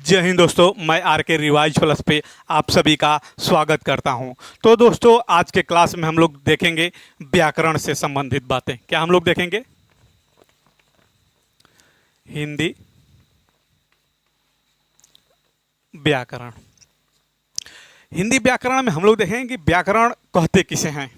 जय हिंद दोस्तों, मैं आर के रिवाइज प्लस पे आप सभी का स्वागत करता हूं। तो दोस्तों, आज के क्लास में हम लोग देखेंगे व्याकरण से संबंधित बातें। क्या हम लोग देखेंगे? हिंदी व्याकरण। हिंदी व्याकरण में हम लोग देखेंगे कि व्याकरण कहते किसे हैं।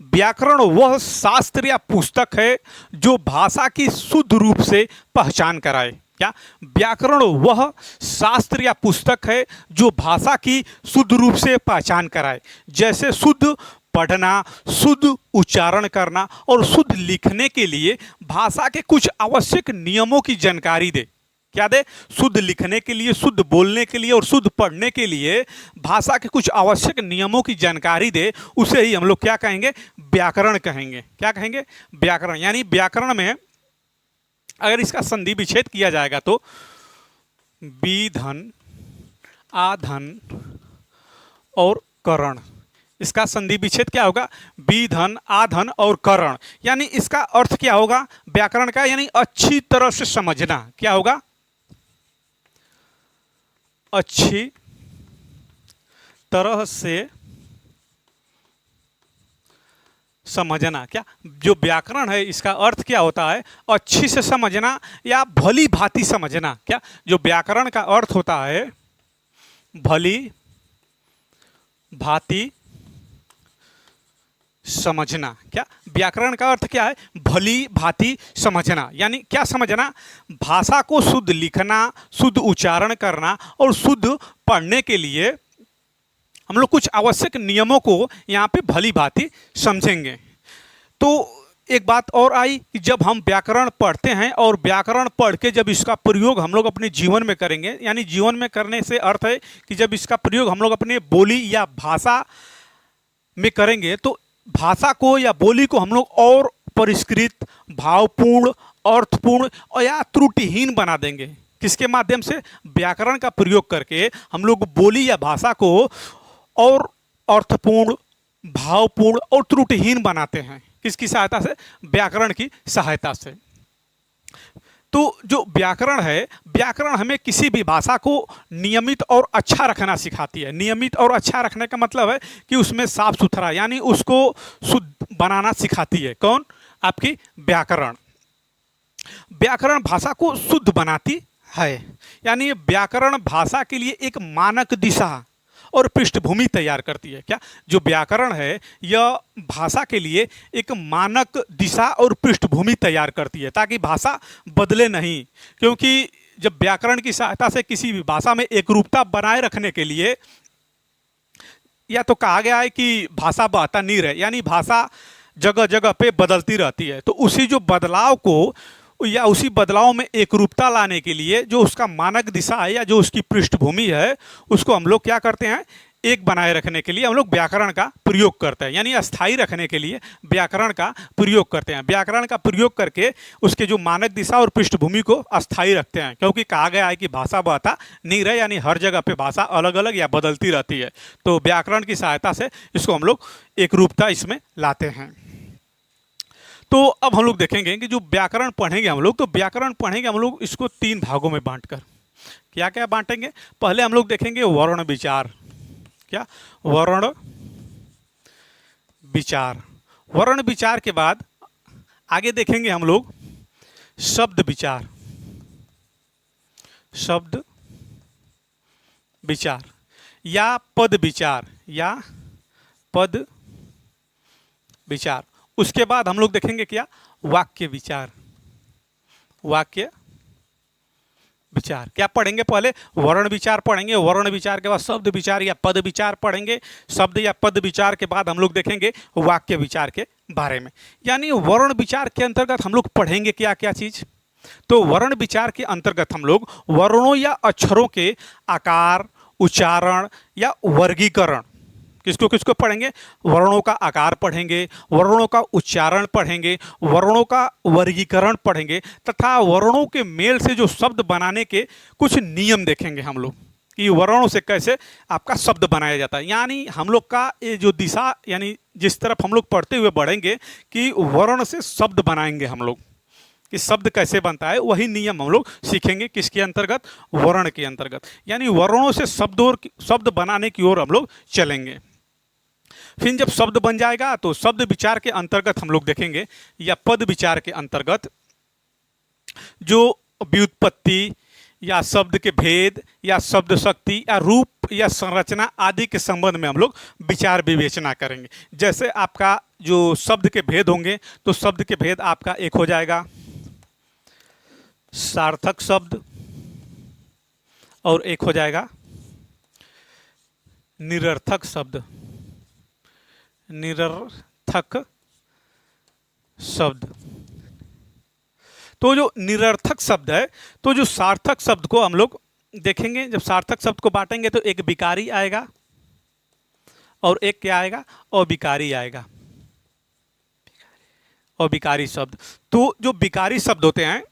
व्याकरण वह शास्त्र या पुस्तक है जो भाषा की शुद्ध रूप से पहचान कराए। क्या? व्याकरण वह शास्त्र या पुस्तक है जो भाषा की शुद्ध रूप से पहचान कराए, जैसे शुद्ध पढ़ना, शुद्ध उच्चारण करना और शुद्ध लिखने के लिए भाषा के कुछ आवश्यक नियमों की जानकारी दे। क्या दे? शुद्ध लिखने के लिए, शुद्ध बोलने के लिए और शुद्ध पढ़ने के लिए भाषा के कुछ आवश्यक नियमों की जानकारी दे। उसे ही हम लोग क्या कहेंगे? व्याकरण कहेंगे। क्या कहेंगे? व्याकरण। यानी व्याकरण में अगर इसका संधि विच्छेद किया जाएगा तो विधन, आधन और करण। इसका संधि विच्छेद क्या होगा? विधन, आधन और करण। यानी इसका अर्थ क्या होगा व्याकरण का? यानी अच्छी तरह से समझना। क्या होगा? अच्छी तरह से समझना। क्या जो व्याकरण है इसका अर्थ क्या होता है? अच्छी से समझना या भली भांति समझना। क्या जो व्याकरण का अर्थ होता है भली भांति समझना। क्या व्याकरण का अर्थ क्या है? भली भांति समझना। यानी क्या समझना? भाषा को शुद्ध लिखना, शुद्ध उच्चारण करना और शुद्ध पढ़ने के लिए हम लोग कुछ आवश्यक नियमों को यहाँ पे भली भांति समझेंगे। तो एक बात और आई कि जब हम व्याकरण पढ़ते हैं और व्याकरण पढ़ के जब इसका प्रयोग हम लोग अपने जीवन में करेंगे, यानी जीवन में करने से अर्थ है कि जब इसका प्रयोग हम लोग अपने बोली या भाषा में करेंगे तो भाषा को या बोली को हम लोग और परिष्कृत, भावपूर्ण, अर्थपूर्ण और या त्रुटिहीन बना देंगे। किसके माध्यम से? व्याकरण का प्रयोग करके हम लोग बोली या भाषा को और अर्थपूर्ण, भावपूर्ण और त्रुटिहीन बनाते हैं। किसकी सहायता से? व्याकरण की सहायता से। तो जो व्याकरण है, व्याकरण हमें किसी भी भाषा को नियमित और अच्छा रखना सिखाती है। नियमित और अच्छा रखने का मतलब है कि उसमें साफ सुथरा, यानी उसको शुद्ध बनाना सिखाती है। कौन? आपकी व्याकरण। व्याकरण भाषा को शुद्ध बनाती है। यानी व्याकरण भाषा के लिए एक मानक दिशा और पृष्ठभूमि तैयार करती है। क्या जो व्याकरण है यह भाषा के लिए एक मानक दिशा और पृष्ठभूमि तैयार करती है ताकि भाषा बदले नहीं। क्योंकि जब व्याकरण की सहायता से किसी भी भाषा में एकरूपता बनाए रखने के लिए, या तो कहा गया है कि भाषा बहता नीर है, यानी भाषा जगह जगह पे बदलती रहती है। तो उसी जो बदलाव को या उसी बदलाव में एकरूपता लाने के लिए जो उसका मानक दिशा है या जो उसकी पृष्ठभूमि है उसको हम लोग क्या करते हैं? एक बनाए रखने के लिए हम लोग व्याकरण का प्रयोग करते हैं। यानी अस्थायी रखने के लिए व्याकरण का प्रयोग करते हैं। व्याकरण का प्रयोग करके उसके जो मानक दिशा और पृष्ठभूमि को अस्थायी रखते हैं। क्योंकि कहा गया है कि भाषा बहता नहीं रहे, यानी हर जगह पे भाषा अलग अलग या बदलती रहती है। तो व्याकरण की सहायता से इसको हम लोग एकरूपता इसमें लाते हैं। तो अब हम लोग देखेंगे कि जो व्याकरण पढ़ेंगे हम लोग, तो व्याकरण पढ़ेंगे हम लोग इसको 3 भागों में बांटकर। क्या क्या बांटेंगे? पहले हम लोग देखेंगे वर्ण विचार। क्या? वर्ण विचार। वर्ण विचार के बाद आगे देखेंगे हम लोग शब्द विचार। शब्द विचार या पद विचार, या पद विचार। उसके बाद हम लोग देखेंगे क्या? वाक्य विचार। वाक्य विचार। क्या पढ़ेंगे? पहले वर्ण विचार पढ़ेंगे, वर्ण विचार के बाद शब्द विचार या पद विचार पढ़ेंगे, शब्द या पद विचार के बाद हम लोग देखेंगे वाक्य विचार के बारे में। यानी वर्ण विचार के अंतर्गत हम लोग पढ़ेंगे क्या क्या चीज? तो वर्ण विचार के अंतर्गत हम लोग वर्णों या अक्षरों के आकार, उच्चारण या वर्गीकरण, किसको किसको पढ़ेंगे? वर्णों का आकार पढ़ेंगे, वर्णों का उच्चारण पढ़ेंगे, वर्णों का वर्गीकरण पढ़ेंगे तथा वर्णों के मेल से जो शब्द बनाने के कुछ नियम देखेंगे हम लोग कि वर्णों से कैसे आपका शब्द बनाया जाता है। यानी हम लोग का ये जो दिशा, यानी जिस तरफ हम लोग पढ़ते हुए बढ़ेंगे कि वर्ण से शब्द बनाएंगे हम लोग। कि शब्द कैसे बनता है, वही नियम हम लोग सीखेंगे किसके अंतर्गत, वर्ण के अंतर्गत। यानी वर्णों से शब्द बनाने की ओर हम लोग चलेंगे। फिर जब शब्द बन जाएगा तो शब्द विचार के अंतर्गत हम लोग देखेंगे, या पद विचार के अंतर्गत जो व्युत्पत्ति या शब्द के भेद या शब्द शक्ति या रूप या संरचना आदि के संबंध में हम लोग विचार विवेचना करेंगे। जैसे आपका जो शब्द के भेद होंगे, तो शब्द के भेद आपका एक हो जाएगा सार्थक शब्द, और एक हो जाएगा निरर्थक शब्द। निरर्थक शब्द, तो जो निरर्थक शब्द है, तो जो सार्थक शब्द को हम लोग देखेंगे। जब सार्थक शब्द को बांटेंगे तो एक विकारी आएगा और एक क्या आएगा, अविकारी आएगा, अविकारी शब्द। तो जो विकारी शब्द होते हैं,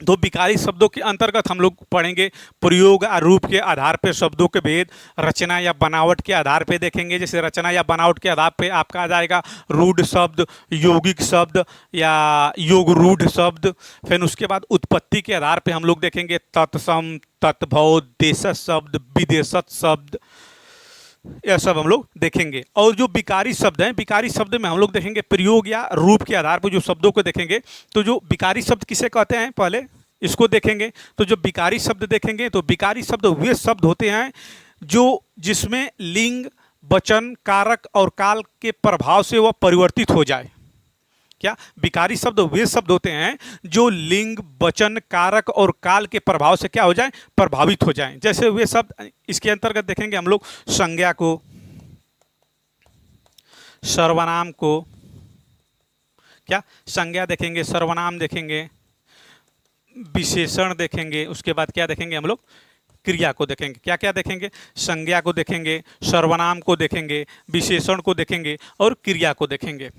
दो विकारी शब्दों के अंतर्गत हम लोग पढ़ेंगे प्रयोग और रूप के आधार पर शब्दों के भेद, रचना या बनावट के आधार पर देखेंगे। जैसे रचना या बनावट के आधार पर आपका आ जाएगा रूढ़ शब्द, यौगिक शब्द या योग रूढ़ शब्द। फिर उसके बाद उत्पत्ति के आधार पर हम लोग देखेंगे तत्सम, तत्भव, देशज शब्द, विदेशज शब्द, यह सब हम लोग देखेंगे। और जो विकारी शब्द हैं, विकारी शब्द में हम लोग देखेंगे प्रयोग या रूप के आधार पर जो शब्दों को देखेंगे। तो जो विकारी शब्द किसे कहते हैं, पहले इसको देखेंगे। तो जो विकारी शब्द देखेंगे, तो विकारी शब्द वे शब्द होते हैं जो जिसमें लिंग, वचन, कारक और काल के प्रभाव से वह परिवर्तित हो जाए। क्या विकारी शब्द वे शब्द होते हैं जो लिंग, वचन, कारक और काल के प्रभाव से क्या हो जाए, प्रभावित हो जाएं। जैसे वे शब्द इसके अंतर्गत देखेंगे हम लोग संज्ञा को, सर्वनाम को, क्या संज्ञा देखेंगे, सर्वनाम देखेंगे, विशेषण देखेंगे। उसके बाद क्या देखेंगे हम लोग, क्रिया को देखेंगे। क्या क्या देखेंगे, संज्ञा को देखेंगे, सर्वनाम को देखेंगे, विशेषण को देखेंगे और क्रिया को देखेंगे।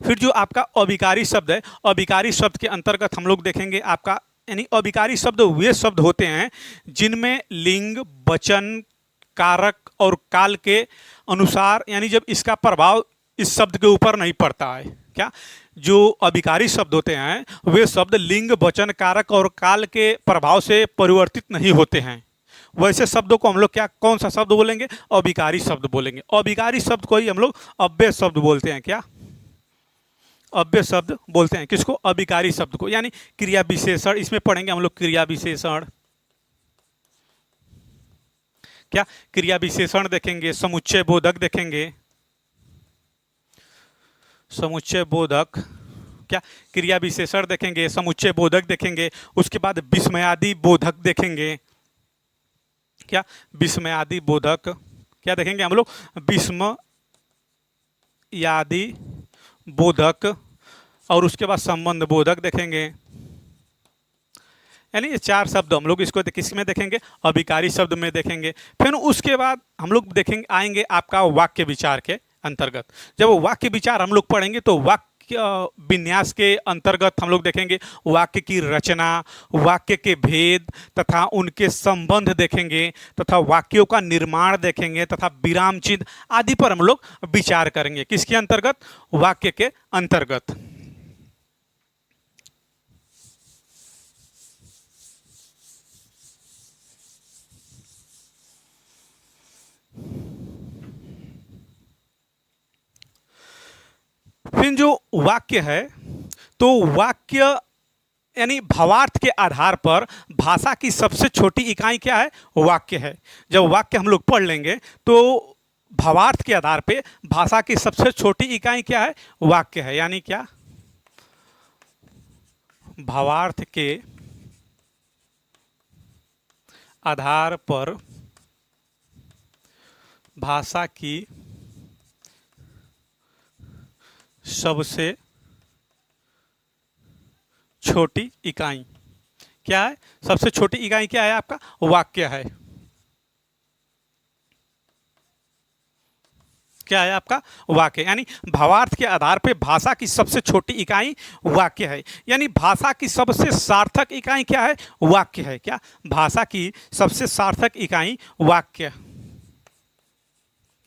फिर जो आपका अविकारी शब्द है, अविकारी शब्द के अंतर्गत हम लोग देखेंगे आपका, यानी अविकारी शब्द वे शब्द होते हैं जिनमें लिंग, वचन, कारक और काल के अनुसार, यानी जब इसका प्रभाव इस शब्द के ऊपर नहीं पड़ता है। क्या जो अविकारी शब्द होते हैं वे शब्द लिंग, वचन, कारक और काल के प्रभाव से परिवर्तित नहीं होते हैं। वैसे शब्दों को हम लोग क्या, कौन सा शब्द बोलेंगे, अविकारी शब्द बोलेंगे। अविकारी शब्द को ही हम लोग अव्यय शब्द बोलते हैं। क्या अव्यय शब्द बोलते हैं किसको, अविकारी शब्द को। यानी क्रिया विशेषण, इसमें पढ़ेंगे हम लोग क्रिया विशेषण। क्या क्रिया विशेषण देखेंगे, समुच्चय बोधक देखेंगे, समुच्चय बोधक, क्या क्रिया विशेषण देखेंगे, समुच्चय बोधक देखेंगे। उसके बाद विस्मयादि बोधक देखेंगे। क्या विस्मयादि बोधक क्या देखेंगे हम लोग, विस्मयादि बोधक, और उसके बाद संबंध बोधक देखेंगे। यानी ये चार शब्द हम लोग इसको किसमें देखेंगे, अविकारी शब्द में देखेंगे। फिर उसके बाद हम लोग देखेंगे, आएंगे आपका वाक्य विचार के अंतर्गत। जब वाक्य विचार हम लोग पढ़ेंगे तो वाक्य विन्यास के अंतर्गत हम लोग देखेंगे वाक्य की रचना, वाक्य के भेद तथा उनके संबंध देखेंगे, तथा वाक्यों का निर्माण देखेंगे, तथा विराम चिन्ह आदि पर हम लोग विचार करेंगे। किसके अंतर्गत, वाक्य के अंतर्गत। फिर जो वाक्य है, तो वाक्य यानी भावार्थ के आधार पर भाषा की सबसे छोटी इकाई क्या है, वाक्य है। जब वाक्य हम लोग पढ़ लेंगे तो भावार्थ के आधार पे भाषा की सबसे छोटी इकाई क्या है, वाक्य है। यानी क्या, भावार्थ के आधार पर भाषा की सबसे छोटी इकाई क्या है, सबसे छोटी इकाई क्या है आपका, वाक्य है। क्या है आपका, वाक्य। यानी भावार्थ के आधार पे भाषा की सबसे छोटी इकाई वाक्य है। यानी भाषा की सबसे सार्थक इकाई क्या है, वाक्य है। क्या भाषा की सबसे सार्थक इकाई वाक्य,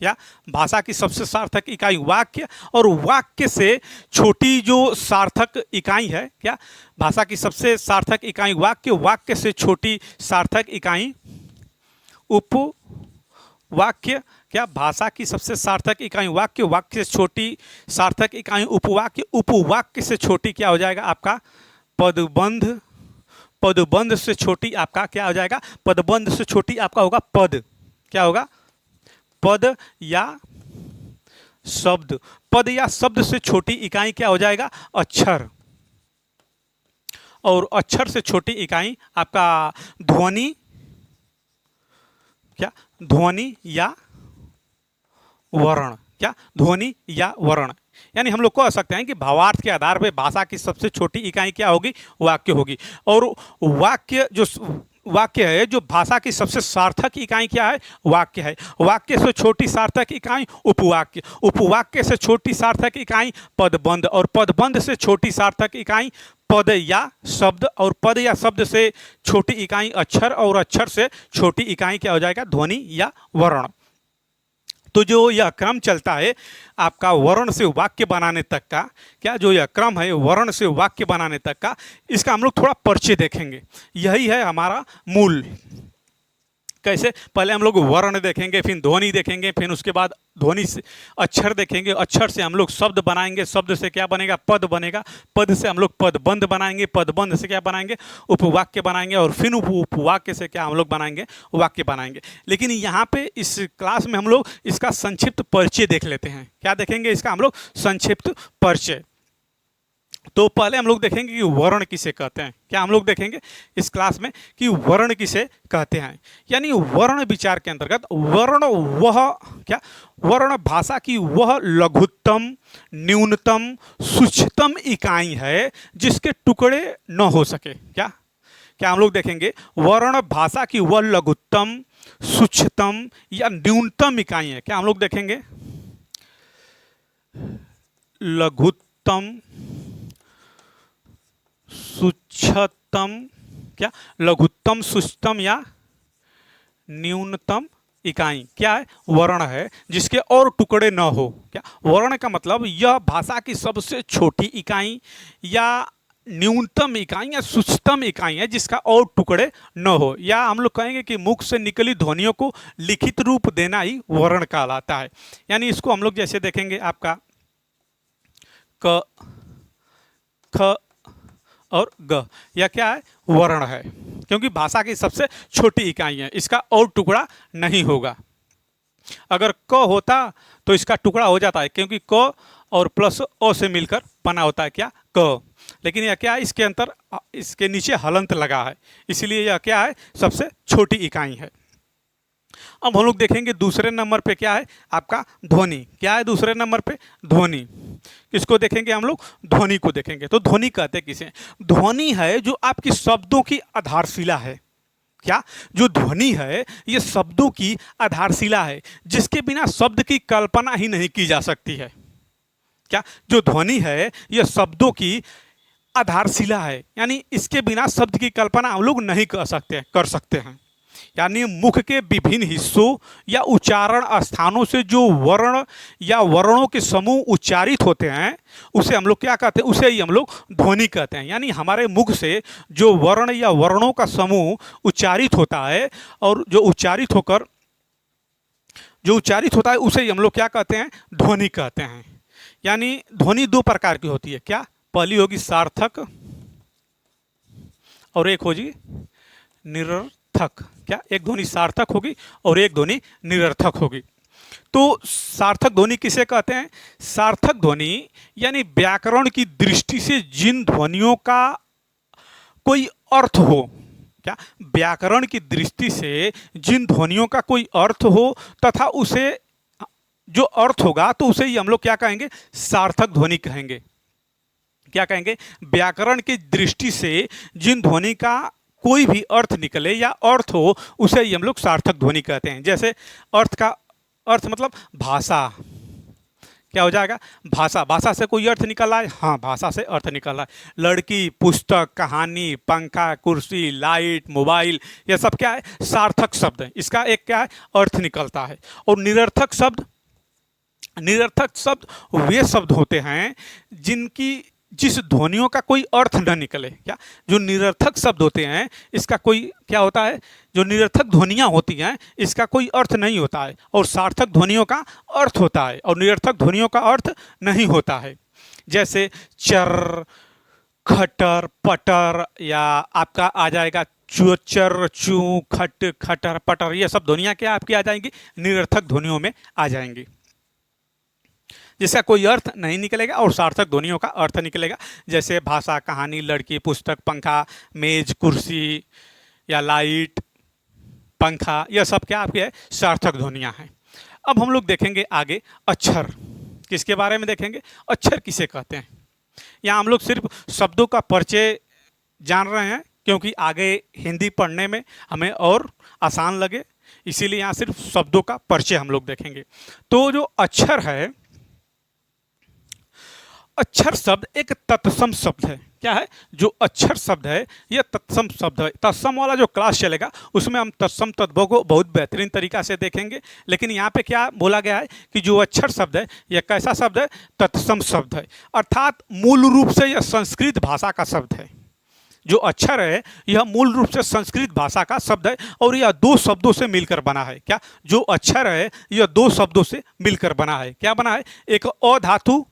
क्या भाषा की सबसे सार्थक इकाई वाक्य, और वाक्य से छोटी जो सार्थक इकाई है, क्या भाषा की सबसे सार्थक इकाई वाक्य, वाक्य से छोटी सार्थक इकाई उपवाक्य। क्या भाषा की सबसे सार्थक इकाई वाक्य, वाक्य से छोटी सार्थक इकाई उपवाक्य, उपवाक्य से छोटी क्या हो जाएगा आपका पदबंध, पदबंध से छोटी आपका क्या हो जाएगा, पदबंध से छोटी आपका होगा पद, क्या होगा पद या शब्द, पद या शब्द से छोटी इकाई क्या हो जाएगा अक्षर, और अक्षर से छोटी इकाई आपका ध्वनि, क्या ध्वनि या वर्ण, क्या ध्वनि या वर्ण। यानी हम लोग कह सकते हैं कि भावार्थ के आधार पर भाषा की सबसे छोटी इकाई क्या होगी वाक्य होगी, और वाक्य जो वाक्य है, जो भाषा की सबसे सार्थक इकाई क्या है वाक्य है, वाक्य से छोटी सार्थक इकाई उपवाक्य, उपवाक्य से छोटी सार्थक इकाई पदबंध, और पदबंध से छोटी सार्थक इकाई पद या शब्द, और पद या शब्द से छोटी इकाई अक्षर, और अक्षर से छोटी इकाई क्या हो जाएगा ध्वनि या वर्ण। तो जो यह क्रम चलता है आपका वर्ण से वाक्य बनाने तक का, क्या जो यह क्रम है वर्ण से वाक्य बनाने तक का, इसका हम लोग थोड़ा परिचय देखेंगे। यही है हमारा मूल। कैसे, पहले हम लोग वर्ण देखेंगे, फिर ध्वनि देखेंगे, फिर उसके बाद ध्वनि से अक्षर देखेंगे, अक्षर से हम लोग शब्द बनाएंगे, शब्द से क्या बनेगा पद बनेगा, पद से हम लोग पदबंध बनाएंगे, पदबंध से क्या बनाएंगे उपवाक्य बनाएंगे, और फिर उपवाक्य से क्या हम लोग बनाएंगे वाक्य बनाएंगे। लेकिन यहाँ पे इस क्लास में हम लोग इसका संक्षिप्त परिचय देख लेते हैं। क्या देखेंगे इसका हम लोग संक्षिप्त परिचय। तो पहले हम लोग देखेंगे कि वर्ण किसे कहते हैं। क्या हम लोग देखेंगे इस क्लास में कि वर्ण किसे कहते हैं। यानी वर्ण विचार के अंतर्गत वर्ण वह क्या वर्ण भाषा की वह लघुत्तम न्यूनतम सूक्ष्मतम इकाई है जिसके टुकड़े न हो सके। क्या क्या हम लोग देखेंगे वर्ण भाषा की वह लघुत्तम सूक्ष्मतम या न्यूनतम इकाई है। क्या हम लोग देखेंगे लघुत्तम सूक्ष्मतम, क्या लघुत्तम सूक्ष्मतम या न्यूनतम इकाई क्या है वर्ण है जिसके और टुकड़े न हो। क्या वर्ण का मतलब यह भाषा की सबसे छोटी इकाई या न्यूनतम इकाई या सूक्ष्मतम इकाई है जिसका और टुकड़े न हो, या हम लोग कहेंगे कि मुख से निकली ध्वनियों को लिखित रूप देना ही वर्ण कहलाता है। यानी इसको हम लोग जैसे देखेंगे आपका क ख और ग, यह क्या है वर्ण है क्योंकि भाषा की सबसे छोटी इकाई है, इसका और टुकड़ा नहीं होगा। अगर क होता तो इसका टुकड़ा हो जाता है क्योंकि क और प्लस ओ से मिलकर बना होता है क्या क, लेकिन यह क्या है इसके अंतर इसके नीचे हलंत लगा है, इसलिए यह क्या है सबसे छोटी इकाई है। अब हम लोग देखेंगे दूसरे नंबर पे क्या है आपका ध्वनि। क्या है दूसरे नंबर पे ध्वनि। किसको देखेंगे हम लोग ध्वनि को देखेंगे। तो ध्वनि कहते किसे, ध्वनि है जो आपकी शब्दों की आधारशिला है। क्या जो ध्वनि है ये शब्दों की आधारशिला है जिसके बिना शब्द की कल्पना ही नहीं की जा सकती है। क्या जो ध्वनि है यह शब्दों की आधारशिला है, यानी इसके बिना शब्द की कल्पना हम लोग नहीं कर सकते हैं। यानी मुख के विभिन्न हिस्सों या उच्चारण स्थानों से जो वर्ण या वर्णों के समूह उच्चारित होते हैं उसे हम लोग क्या कहते हैं, उसे ही हम लोग ध्वनि कहते हैं। यानी हमारे मुख से जो वर्ण या वर्णों का समूह उच्चारित होता है और जो उच्चारित होता है उसे ही हम लोग क्या कहते हैं ध्वनि कहते हैं। यानी ध्वनि दो प्रकार की होती है। क्या पहली होगी सार्थक और एक होगी निरर्थक। क्या एक ध्वनि सार्थक होगी और एक ध्वनि निरर्थक होगी। तो सार्थक ध्वनि किसे कहते हैं, सार्थक ध्वनि यानी व्याकरण की दृष्टि से जिन ध्वनियों का कोई अर्थ हो। क्या व्याकरण की दृष्टि से जिन ध्वनियों का कोई अर्थ हो तथा उसे जो अर्थ होगा तो उसे ही हम लोग क्या कहेंगे सार्थक ध्वनि कहेंगे। क्या कहेंगे व्याकरण की दृष्टि से जिन ध्वनि का कोई भी अर्थ निकले या अर्थ हो उसे ही हम लोग सार्थक ध्वनि कहते हैं। जैसे अर्थ का अर्थ मतलब भाषा, क्या हो जाएगा भाषा, भाषा से कोई अर्थ निकल रहा है, हाँ भाषा से अर्थ निकल रहा है। लड़की, पुस्तक, कहानी, पंखा, कुर्सी, लाइट, मोबाइल, यह सब क्या है सार्थक शब्द है, इसका एक क्या है अर्थ निकलता है। और निरर्थक शब्द निरर्थक शब्द वे शब्द होते हैं जिस ध्वनियों का कोई अर्थ न निकले। क्या जो निरर्थक शब्द होते हैं इसका कोई क्या होता है, जो निरर्थक ध्वनियाँ होती हैं इसका कोई अर्थ नहीं होता है, और सार्थक ध्वनियों का अर्थ होता है और निरर्थक ध्वनियों का अर्थ नहीं होता है। जैसे चर, खटर, पटर, या आपका आ जाएगा चर, चू, खट, खटर, पटर, ये सब ध्वनियाँ क्या आपकी आ जाएंगी, निरर्थक ध्वनियों में आ जाएंगी, जिसका कोई अर्थ नहीं निकलेगा और सार्थक ध्वनियों का अर्थ निकलेगा। जैसे भाषा, कहानी, लड़की, पुस्तक, पंखा, मेज, कुर्सी या लाइट, पंखा, यह सब क्या आपके है, सार्थक ध्वनियाँ हैं। अब हम लोग देखेंगे आगे अक्षर, किसके बारे में देखेंगे, अक्षर किसे कहते हैं। यहाँ हम लोग सिर्फ शब्दों का परिचय जान रहे हैं क्योंकि आगे हिंदी पढ़ने में हमें और आसान लगे, इसीलिए यहाँ सिर्फ शब्दों का परिचय हम लोग देखेंगे। तो जो अक्षर है, अक्षर शब्द एक तत्सम शब्द है। क्या है, जो अक्षर शब्द है यह तत्सम शब्द है। तत्सम वाला जो क्लास चलेगा उसमें हम तत्सम तत्वों को बहुत बेहतरीन तरीका से देखेंगे, लेकिन यहाँ पे क्या बोला गया है कि जो अक्षर शब्द है यह कैसा शब्द है, तत्सम शब्द है, अर्थात मूल रूप से यह संस्कृत भाषा का शब्द है। जो अक्षर है यह मूल रूप से संस्कृत भाषा का शब्द है और यह दो शब्दों से मिलकर बना है। क्या, जो अक्षर है यह दो शब्दों से मिलकर बना है। क्या बना है, एक अ धातु,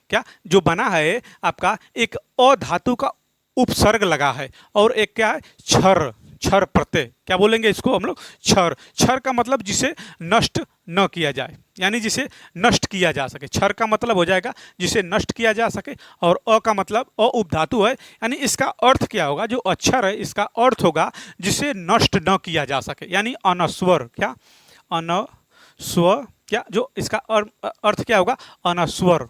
क्या जो बना है आपका एक अ धातु का उपसर्ग लगा है, और एक क्या है, क्षर, क्षर प्रत्यय, क्या बोलेंगे इसको हम लोग, क्षर। क्षर का मतलब जिसे नष्ट न किया जाए, यानी जिसे नष्ट किया जा सके। क्षर का मतलब हो जाएगा जिसे नष्ट किया जा सके, और अ का मतलब अ उपधातु है, यानी इसका अर्थ क्या होगा, जो अक्षर है इसका अर्थ होगा जिसे नष्ट न किया जा सके, यानी अनस्वर। क्या, अनस्वर, क्या जो इसका अर्थ क्या होगा, अनस्वर।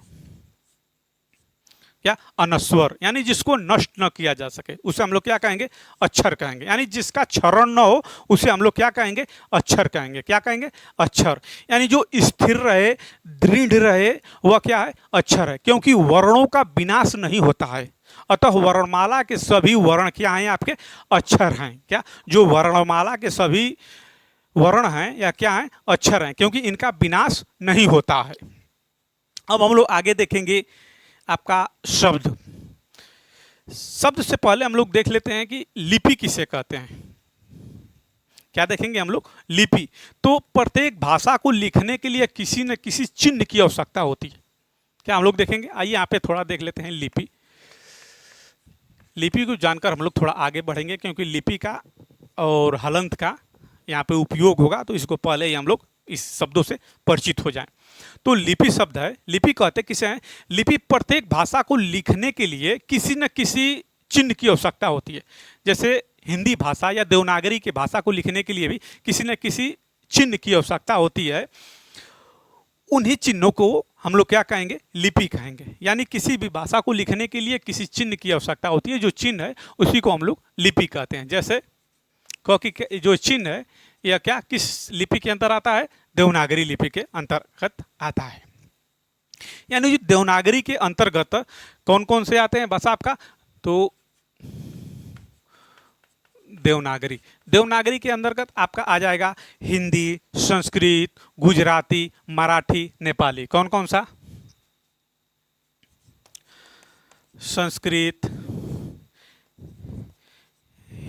क्या, अनस्वर, यानी जिसको नष्ट न किया जा सके उसे हम लोग क्या कहेंगे, अक्षर कहेंगे। यानी जिसका क्षरण न हो उसे हम लोग क्या कहेंगे, अक्षर कहेंगे। क्या कहेंगे, अक्षर। यानी जो स्थिर रहे, दृढ़ रहे, वह क्या है, अक्षर है, क्योंकि वर्णों का विनाश नहीं होता है। अतः वर्णमाला के सभी वर्ण क्या हैं, आपके अक्षर हैं। क्या, जो वर्णमाला के सभी वर्ण हैं या क्या हैं, अक्षर हैं, क्योंकि इनका विनाश नहीं होता है। अब हम लोग आगे देखेंगे आपका शब्द। शब्द से पहले हम लोग देख लेते हैं कि लिपि किसे कहते हैं। क्या देखेंगे हम लोग, लिपि। तो प्रत्येक भाषा को लिखने के लिए किसी न किसी चिन्ह की आवश्यकता होती है। क्या हम लोग देखेंगे, आइए यहाँ पे थोड़ा देख लेते हैं लिपि। लिपि को जानकर हम लोग थोड़ा आगे बढ़ेंगे, क्योंकि लिपि का और हलंत का यहाँ पे उपयोग होगा, तो इसको पहले ही हम लोग इस शब्दों से परिचित हो जाएं। तो लिपि शब्द है, लिपि कहते किसे हैं, लिपि प्रत्येक भाषा को लिखने के लिए किसी न किसी चिन्ह की आवश्यकता होती है। जैसे हिंदी भाषा या देवनागरी की भाषा को लिखने के लिए भी किसी न किसी चिन्ह की आवश्यकता होती है। उन्हीं चिन्हों को हम लोग क्या कहेंगे, लिपि कहेंगे। यानी किसी भी भाषा को लिखने के लिए किसी चिन्ह की आवश्यकता होती है, जो चिन्ह है उसी को हम लोग लिपि कहते हैं। जैसे क्योंकि जो चिन्ह है यह क्या किस लिपि के अंतर आता है, देवनागरी लिपि के अंतर्गत आता है। यानी जो देवनागरी के अंतर्गत कौन कौन से आते हैं बस आपका, तो देवनागरी, देवनागरी के अंतर्गत आपका आ जाएगा हिंदी, संस्कृत, गुजराती, मराठी, नेपाली। कौन कौन सा, संस्कृत,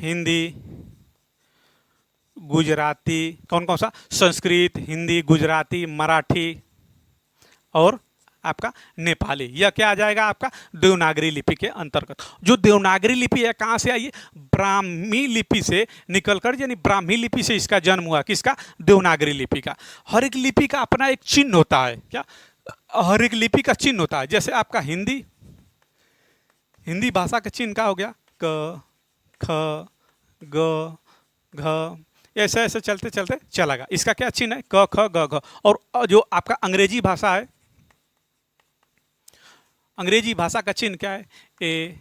हिंदी, गुजराती, कौन कौन सा, संस्कृत, हिंदी, गुजराती, मराठी और आपका नेपाली। यह क्या आ जाएगा आपका, देवनागरी लिपि के अंतर्गत। जो देवनागरी लिपि है कहाँ से आई है, ब्राह्मी लिपि से निकलकर, यानी ब्राह्मी लिपि से इसका जन्म हुआ, किसका, देवनागरी लिपि का। हर एक लिपि का अपना एक चिन्ह होता है। क्या, हर एक लिपि का चिन्ह होता है। जैसे आपका हिंदी, हिंदी भाषा का चिन्ह क्या हो गया, क, ख, ग, घ, ऐसे ऐसे चलते चलते चलेगा। इसका क्या चिन्ह है, क, ख, ग, घ। और जो आपका अंग्रेजी भाषा है, अंग्रेजी भाषा का चिन्ह क्या है, ए,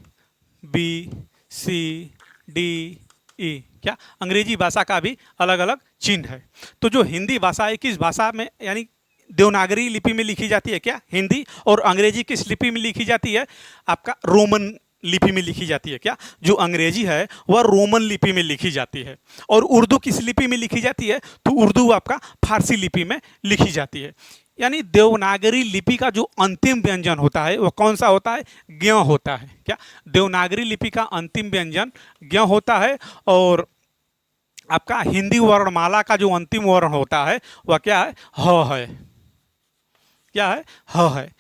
बी, सी, डी, ई। क्या, अंग्रेजी भाषा का भी अलग अलग चिन्ह है। तो जो हिंदी भाषा है किस भाषा में, यानी देवनागरी लिपि में लिखी जाती है क्या, हिंदी। और अंग्रेजी किस लिपि में लिखी जाती है, आपका रोमन लिपि में लिखी जाती है। क्या, जो अंग्रेजी है वह रोमन लिपि में लिखी जाती है। और उर्दू किस लिपि में लिखी जाती है, तो उर्दू आपका फारसी लिपि में लिखी जाती है। यानी देवनागरी लिपि का जो अंतिम व्यंजन होता है वो कौन सा होता है? ज्ञ होता है। क्या देवनागरी लिपि का अंतिम व्यंजन ज्ञ होता है। और आपका हिंदी वर्णमाला का जो अंतिम वर्ण होता है वह क्या है? ह है। क्या है? ह है।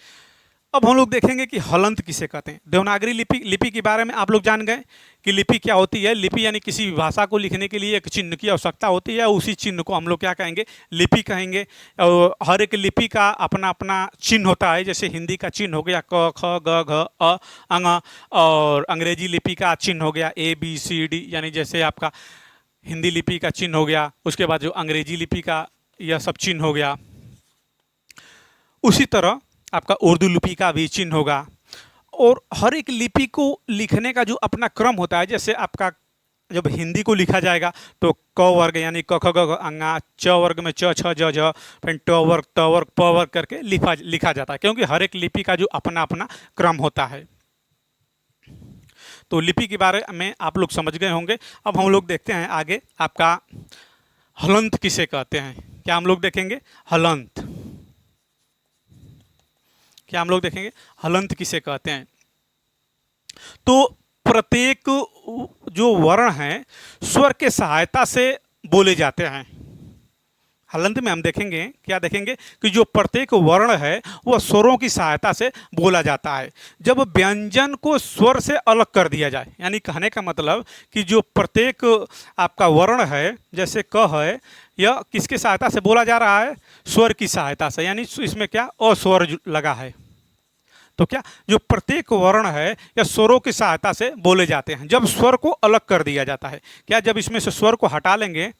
अब हम लोग देखेंगे कि हलंत किसे कहते हैं। देवनागरी लिपि लिपि के बारे में आप लोग जान गए कि लिपि क्या होती है। लिपि यानी किसी भी भाषा को लिखने के लिए एक चिन्ह की आवश्यकता होती है, उसी चिन्ह को हम लोग क्या कहेंगे? लिपि कहेंगे। और हर एक लिपि का अपना अपना चिन्ह होता है। जैसे हिंदी का चिन्ह हो गया क ख ग घ अ अंग, और अंग्रेजी लिपि का चिन्ह हो गया ABCD, यानी जैसे आपका हिंदी लिपि का चिन्ह हो गया, उसके बाद जो अंग्रेजी लिपि का यह सब चिन्ह हो गया। उसी तरह आपका उर्दू लिपि का भी चिन्ह होगा। और हर एक लिपि को लिखने का जो अपना क्रम होता है, जैसे आपका जब हिंदी को लिखा जाएगा तो क वर्ग यानी क ख ग घ अंगा, च वर्ग में च छ ज झ, फिर ट वर्ग त वर्ग प वर्ग करके लिखा जाता है, क्योंकि हर एक लिपि का जो अपना अपना क्रम होता है। तो लिपि के बारे में आप लोग समझ गए होंगे। अब हम लोग देखते हैं आगे आपका हलंत किसे कहते हैं। क्या हम लोग देखेंगे? हलंत। क्या हम लोग देखेंगे? हलंत किसे कहते हैं। तो प्रत्येक जो वर्ण हैं स्वर के सहायता से बोले जाते हैं। हलंत में हम देखेंगे, क्या देखेंगे कि जो प्रत्येक वर्ण है वह स्वरों की सहायता से बोला जाता है। जब व्यंजन को स्वर से अलग कर दिया जाए, यानी कहने का मतलब कि जो प्रत्येक आपका वर्ण है, जैसे क है, यह किसकी सहायता से बोला जा रहा है? स्वर की सहायता से, यानी इसमें क्या अस्वर लगा है। तो क्या जो प्रत्येक वर्ण है या स्वरों की सहायता से बोले जाते हैं। जब स्वर को अलग कर दिया जाता है, क्या जब इसमें से स्वर को हटा लेंगे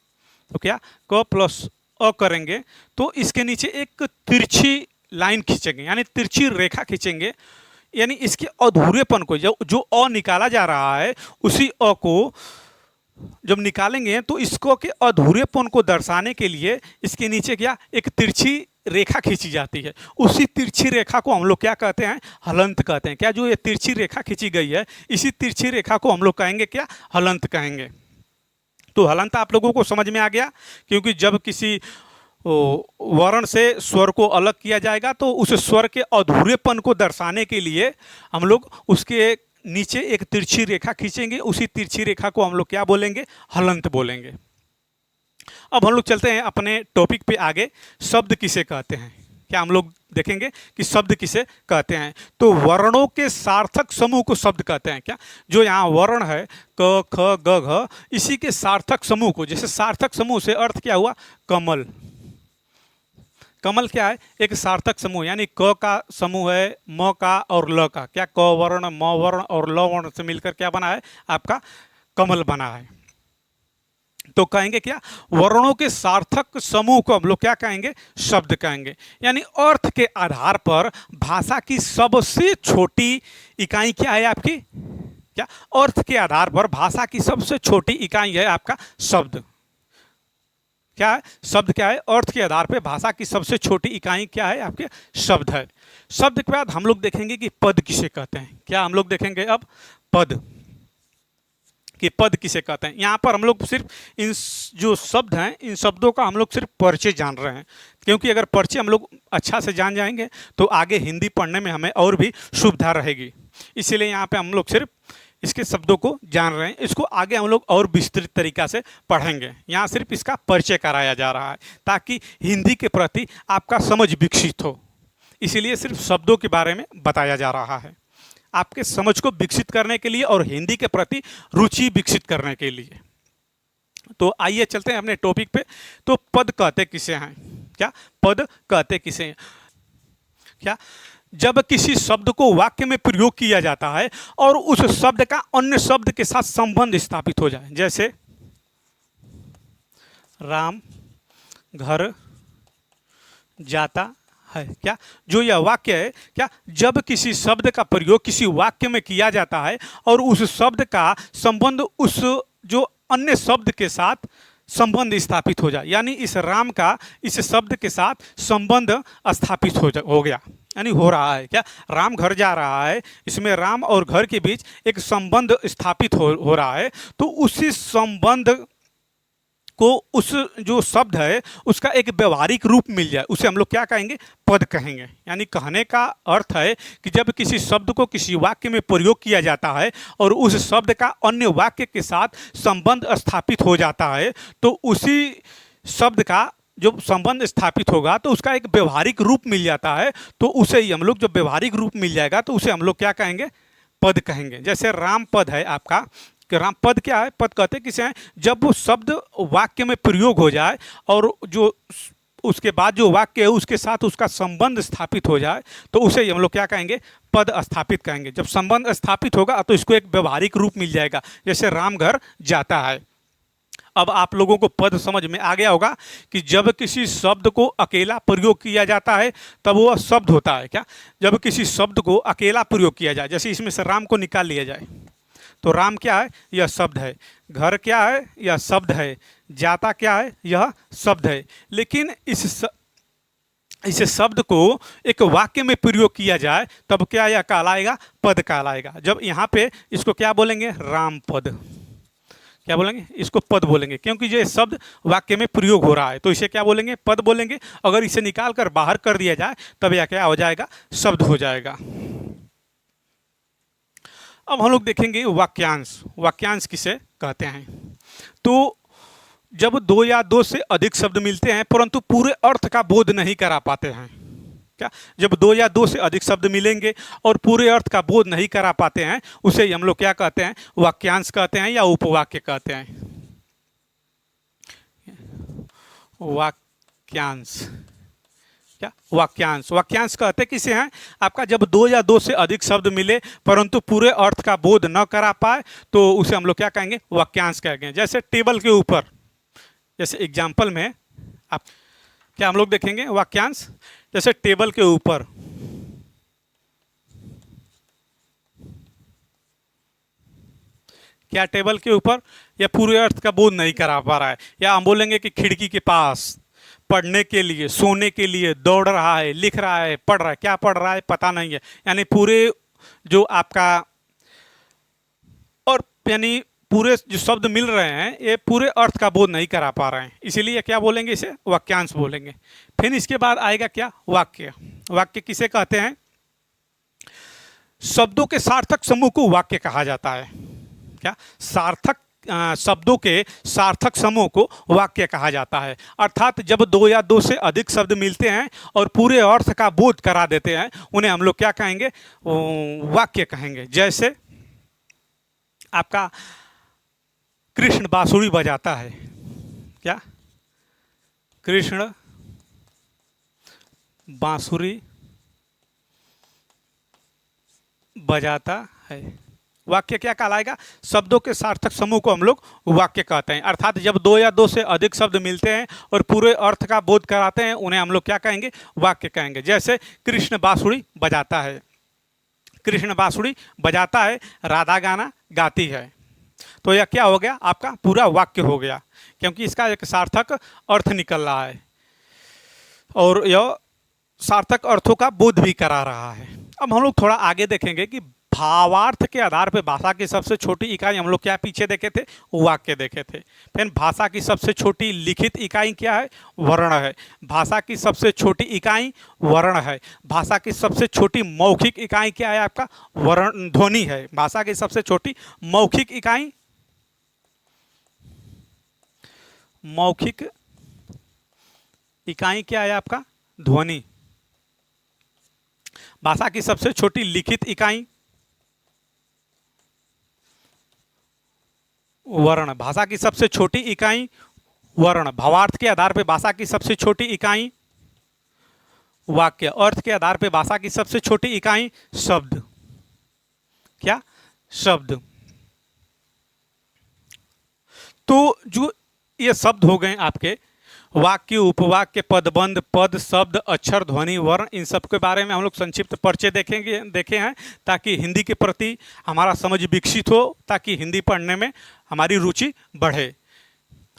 तो क्या क प्लस अ करेंगे तो इसके नीचे एक तिरछी लाइन खींचेंगे, यानी तिरछी रेखा खींचेंगे, यानी इसके अधूरेपन को, जो अ निकाला जा रहा है उसी अ को जब निकालेंगे तो इसको के अधूरेपन को दर्शाने के लिए इसके नीचे क्या एक तिरछी रेखा खींची जाती है। उसी तिरछी रेखा को हम लोग क्या कहते हैं? हलंत कहते हैं। क्या जो ये तिरछी रेखा खींची गई है, इसी तिरछी रेखा को हम लोग कहेंगे क्या? हलंत कहेंगे। तो हलंत आप लोगों को समझ में आ गया, क्योंकि जब किसी वर्ण से स्वर को अलग किया जाएगा तो उस स्वर के अधूरेपन को दर्शाने के लिए हम लोग उसके नीचे एक तिरछी रेखा खींचेंगे। उसी तिरछी रेखा को हम लोग क्या बोलेंगे? हलंत बोलेंगे। अब हम लोग चलते हैं अपने टॉपिक पे आगे। शब्द किसे कहते हैं? क्या हम लोग देखेंगे कि शब्द किसे कहते हैं। तो वर्णों के सार्थक समूह को शब्द कहते हैं। क्या जो यहाँ वर्ण है क ख ग घ, इसी के सार्थक समूह को, जैसे सार्थक समूह से अर्थ क्या हुआ? कमल। कमल क्या है? एक सार्थक समूह, यानी क का समूह है, म का और ल का। क्या क वर्ण, म वर्ण और ल वर्ण से मिलकर क्या बना है? आपका कमल बना है। तो कहेंगे क्या? वर्णों के सार्थक समूह को हम लोग क्या कहेंगे? शब्द कहेंगे। यानी अर्थ के आधार पर भाषा की सबसे छोटी इकाई क्या है आपकी? क्या अर्थ के आधार पर भाषा की सबसे छोटी इकाई है आपका शब्द। क्या है? शब्द क्या है? अर्थ के आधार पर भाषा की सबसे छोटी इकाई क्या है? आपके शब्द है। शब्द के बाद हम लोग देखेंगे कि पद किसे कहते हैं। क्या हम लोग देखेंगे अब पद कि पद किसे कहते हैं। यहाँ पर हम लोग सिर्फ इन जो शब्द हैं, इन शब्दों का हम लोग सिर्फ परिचय जान रहे हैं, क्योंकि अगर परिचय हम लोग अच्छा से जान जाएंगे तो आगे हिंदी पढ़ने में हमें और भी सुविधा रहेगी। इसीलिए यहाँ पे हम लोग सिर्फ इसके शब्दों को जान रहे हैं। इसको आगे हम लोग और विस्तृत तरीका से पढ़ेंगे। यहाँ सिर्फ इसका परिचय कराया जा रहा है ताकि हिंदी के प्रति आपका समझ विकसित हो। इसीलिए सिर्फ शब्दों के बारे में बताया जा रहा है, आपके समझ को विकसित करने के लिए और हिंदी के प्रति रुचि विकसित करने के लिए। तो आइए चलते हैं अपने टॉपिक पे। तो पद कहते किसे हैं? क्या पद कहते किसे हैं? क्या जब किसी शब्द को वाक्य में प्रयोग किया जाता है और उस शब्द का अन्य शब्द के साथ संबंध स्थापित हो जाए, जैसे राम घर जाता है। क्या जो यह वाक्य है, क्या जब किसी शब्द का प्रयोग किसी वाक्य में किया जाता है और उस शब्द का संबंध उस जो अन्य शब्द के साथ संबंध स्थापित हो जाए, यानी इस राम का इस शब्द के साथ संबंध स्थापित हो गया, यानी हो रहा है। क्या राम घर जा रहा है, इसमें राम और घर के बीच एक संबंध स्थापित हो रहा है। तो उसी संबंध को उस जो शब्द है उसका एक व्यवहारिक रूप मिल जाए, उसे हम लोग क्या कहेंगे, पद कहेंगे। यानी कहने का अर्थ है कि जब किसी शब्द को किसी वाक्य में प्रयोग किया जाता है और उस शब्द का अन्य वाक्य के साथ संबंध स्थापित हो जाता है, तो उसी शब्द का जो संबंध स्थापित होगा तो उसका एक व्यवहारिक रूप मिल जाता है। तो उसे ही हम लोग, जब व्यवहारिक रूप मिल जाएगा तो उसे हम लोग क्या कहेंगे, पद कहेंगे। जैसे राम पद है आपका, कि राम पद क्या है, पद कहते किसे हैं, जब वो शब्द वाक्य में प्रयोग हो जाए और जो उसके बाद जो वाक्य है उसके साथ उसका संबंध स्थापित हो जाए तो उसे हम लोग क्या कहेंगे, पद स्थापित कहेंगे। जब संबंध स्थापित होगा तो इसको एक व्यवहारिक रूप मिल जाएगा, जैसे राम घर जाता है। अब आप लोगों को पद समझ में आ गया होगा कि जब किसी शब्द को अकेला प्रयोग किया जाता है तब वह शब्द होता है क्या, जब किसी शब्द को अकेला प्रयोग किया जाए, जैसे इसमें से राम को निकाल लिया जाए तो राम क्या है, यह शब्द है। घर क्या है, यह शब्द है। जाता क्या है, यह शब्द है। लेकिन इस शब्द को एक वाक्य में प्रयोग किया जाए तब क्या यह कहलाएगा, पद कहलाएगा। जब यहाँ पे इसको क्या बोलेंगे, राम पद, क्या बोलेंगे, इसको पद बोलेंगे, क्योंकि ये शब्द वाक्य में प्रयोग हो रहा है तो इसे क्या बोलेंगे, पद बोलेंगे। अगर इसे निकाल कर बाहर कर दिया जाए तब यह क्या हो जाएगा, शब्द हो जाएगा। अब हम लोग देखेंगे वाक्यांश। वाक्यांश किसे कहते हैं, तो जब दो या दो से अधिक शब्द मिलते हैं परंतु पूरे अर्थ का बोध नहीं करा पाते हैं। क्या, जब दो या दो से अधिक शब्द मिलेंगे और पूरे अर्थ का बोध नहीं करा पाते हैं उसे हम लोग क्या कहते हैं, वाक्यांश कहते हैं या उपवाक्य कहते हैं। वाक्यांश, क्या, वाक्यांश। वाक्यांश कहते किसे हैं, आपका जब दो या दो से अधिक शब्द मिले परंतु पूरे अर्थ का बोध न करा पाए तो उसे हम लोग क्या कहेंगे, वाक्यांश कहेंगे। जैसे टेबल के ऊपर, जैसे एग्जाम्पल में आप क्या हम लोग देखेंगे वाक्यांश, जैसे टेबल के ऊपर, क्या टेबल के ऊपर, या पूरे अर्थ का बोध नहीं करा पा रहा है। या हम बोलेंगे कि खिड़की के पास, पढ़ने के लिए, सोने के लिए दौड़ रहा है, लिख रहा है, पढ़ रहा है, क्या पढ़ रहा है पता नहीं है। यानी पूरे जो आपका, और यानी पूरे जो शब्द मिल रहे हैं ये पूरे अर्थ का बोध नहीं करा पा रहे हैं, इसीलिए क्या बोलेंगे, इसे वाक्यांश बोलेंगे। फिर इसके बाद आएगा क्या, वाक्य। वाक्य किसे कहते हैं, शब्दों के सार्थक समूह को वाक्य कहा जाता है। क्या, सार्थक शब्दों के सार्थक समूह को वाक्य कहा जाता है। अर्थात जब दो या दो से अधिक शब्द मिलते हैं और पूरे अर्थ का बोध करा देते हैं उन्हें हम लोग क्या कहेंगे, वाक्य कहेंगे। जैसे आपका कृष्ण बांसुरी बजाता है, क्या, कृष्ण बांसुरी बजाता है, वाक्य क्या कहलाएगा, शब्दों के सार्थक समूह को हम लोग वाक्य कहते हैं। अर्थात जब दो या दो से अधिक शब्द मिलते हैं और पूरे अर्थ का बोध कराते हैं उन्हें हम लोग क्या कहेंगे, वाक्य कहेंगे। जैसे कृष्ण बांसुरी बजाता है, कृष्ण बांसुरी बजाता है, राधा गाना गाती है, तो यह क्या हो गया, आपका पूरा वाक्य हो गया, क्योंकि इसका एक सार्थक अर्थ निकल रहा है और यह सार्थक अर्थों का बोध भी करा रहा है। अब हम लोग थोड़ा आगे देखेंगे कि भावार्थ के आधार पर भाषा की सबसे छोटी इकाई हम लोग क्या पीछे देखे थे, वाक्य देखे थे। फिर भाषा की सबसे छोटी लिखित इकाई क्या है, वर्ण है। भाषा की सबसे छोटी इकाई वर्ण है। भाषा की सबसे छोटी मौखिक इकाई क्या है, आपका वर्ण, ध्वनि है। भाषा की सबसे छोटी मौखिक इकाई, मौखिक इकाई क्या है आपका, ध्वनि। भाषा की सबसे छोटी लिखित इकाई वर्ण। भाषा की सबसे छोटी इकाई वर्ण। भावार्थ के आधार पर भाषा की सबसे छोटी इकाई वाक्य। अर्थ के आधार पर भाषा की सबसे छोटी इकाई शब्द, क्या, शब्द। तो जो ये शब्द हो गए आपके, वाक्य, उपवाक्य, पदबंध, पद, शब्द, अक्षर, ध्वनि, वर्ण, इन सब के बारे में हम लोग संक्षिप्त परिचय देखे हैं ताकि हिंदी के प्रति हमारा समझ विकसित हो, ताकि हिंदी पढ़ने में हमारी रुचि बढ़े।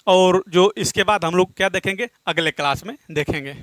और जो इसके बाद हम लोग क्या देखेंगे, अगले क्लास में देखेंगे।